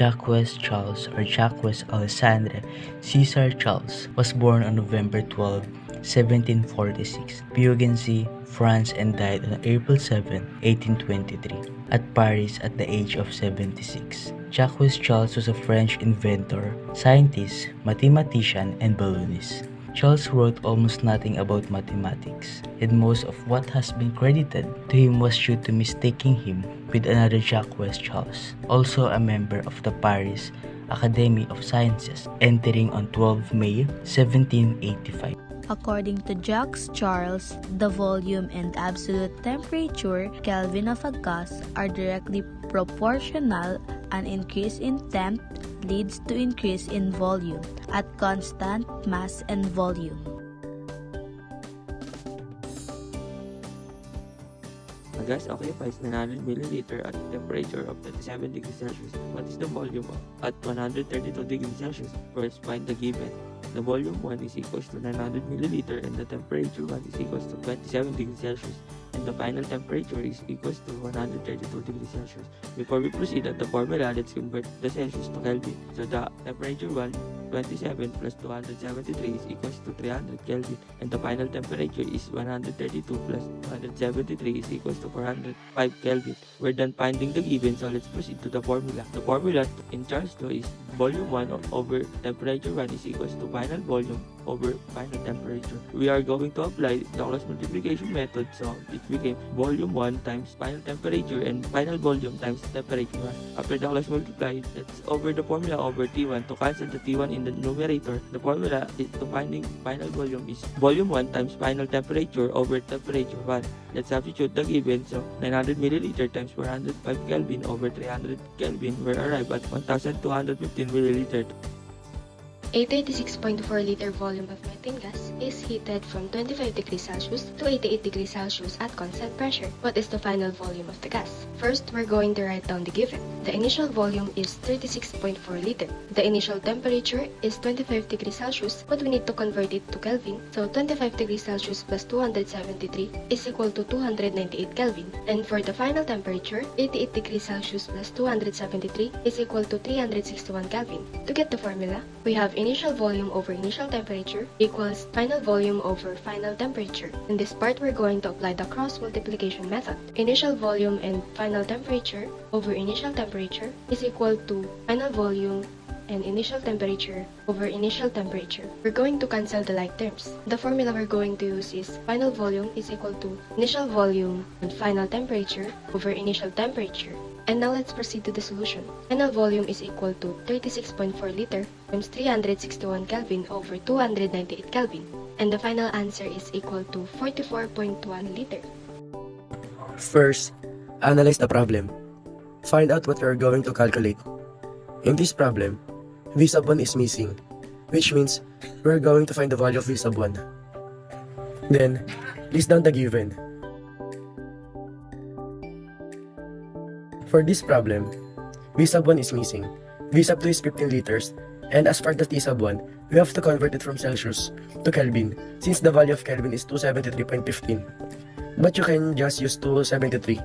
Jacques Charles or Jacques Alexandre Cesar Charles was born on November 12, 1746, Pugency, France, and died on April 7, 1823, at Paris at the age of 76. Jacques Charles was a French inventor, scientist, mathematician, and balloonist. Charles wrote almost nothing about mathematics, and most of what has been credited to him was due to mistaking him with another Jacques Charles, also a member of the Paris Academy of Sciences, entering on 12 May 1785. According to Jacques Charles, the volume and absolute temperature Kelvin of a gas are directly proportional. An increase in temp leads to increase in volume at constant mass and volume. A gas occupies 900 milliliter at a temperature of 37 degrees Celsius. What is the volume at 132 degrees Celsius? First, find the given. The volume 1 is equals to 900 milliliter and the temperature 1 is equals to 27 degrees Celsius. And the final temperature is equals to 132 degrees Celsius. Before we proceed at the formula, let's convert the Celsius to Kelvin. So the temperature 1, 27 plus 273 is equals to 300 Kelvin. And the final temperature is 132 plus 273 is equals to 405 Kelvin. We're done finding the given, so let's proceed to the formula. The formula in Charles' law is volume 1 over temperature 1 is equals to final volume over final temperature. We are going to apply the cross multiplication method, so it became volume 1 times final temperature and final volume times temperature 1. After the cross multiply, let's over the formula over T1 to cancel the T1 in the numerator. The formula is to finding final volume is volume 1 times final temperature over temperature 1. Let's substitute the given, so 900 milliliter times 405 Kelvin over 300 Kelvin will arrive at 1215 milliliter. A 36.4-liter volume of methane gas is heated from 25 degrees Celsius to 88 degrees Celsius at constant pressure. What is the final volume of the gas? First, we're going to write down the given. The initial volume is 36.4 liter. The initial temperature is 25 degrees Celsius, but we need to convert it to Kelvin. So 25 degrees Celsius plus 273 is equal to 298 Kelvin. And for the final temperature, 88 degrees Celsius plus 273 is equal to 361 Kelvin. To get the formula, we have initial volume over initial temperature equals final volume over final temperature. In this part, we're going to apply the cross multiplication method. Initial volume and final temperature over initial temperature is equal to final volume and initial temperature over initial temperature. We're going to cancel the like terms. The formula we're going to use is final volume is equal to initial volume and final temperature over initial temperature. And now let's proceed to the solution. Final volume is equal to 36.4 liter times 361 Kelvin over 298 Kelvin. And the final answer is equal to 44.1 liter. First, analyze the problem. Find out what we are going to calculate. In this problem, V sub 1 is missing, which means we're going to find the value of V sub 1. Then, list down the given. For this problem, V sub 1 is missing, V sub 2 is 15 liters, and as for the T sub 1, we have to convert it from Celsius to Kelvin, since the value of Kelvin is 273.15. But you can just use 273,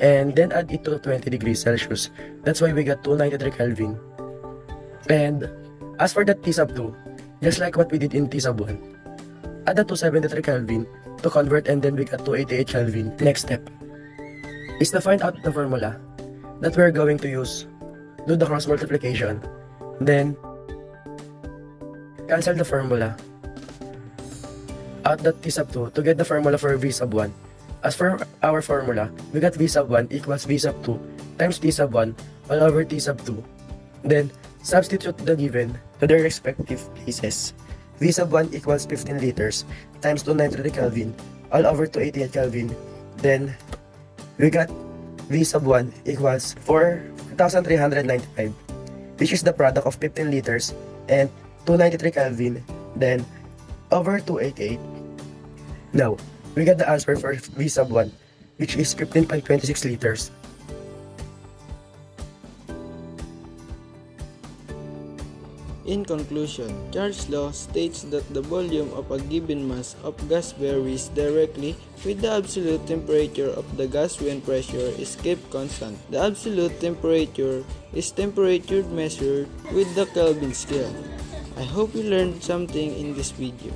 and then add it to 20 degrees Celsius. That's why we got 293 Kelvin. And as for the T sub 2, just like what we did in T sub 1, add the 273 Kelvin to convert, and then we got 288 Kelvin. Next step is to find out the formula that we're going to use. Do the cross multiplication, then cancel the formula. Add the T sub 2 to get the formula for V sub 1. As for our formula, we got V sub 1 equals V sub 2 times T sub 1 all over T sub 2. Then, substitute the given to their respective places. V sub 1 equals 15 liters times 293 Kelvin all over 288 Kelvin. Then, we got V sub 1 equals 4,395, which is the product of 15 liters and 293 Kelvin, then over 288. Now, we got the answer for V sub 1, which is 15.26 liters. In conclusion, Charles' law states that the volume of a given mass of gas varies directly with the absolute temperature of the gas when pressure is kept constant. The absolute temperature is temperature measured with the Kelvin scale. I hope you learned something in this video.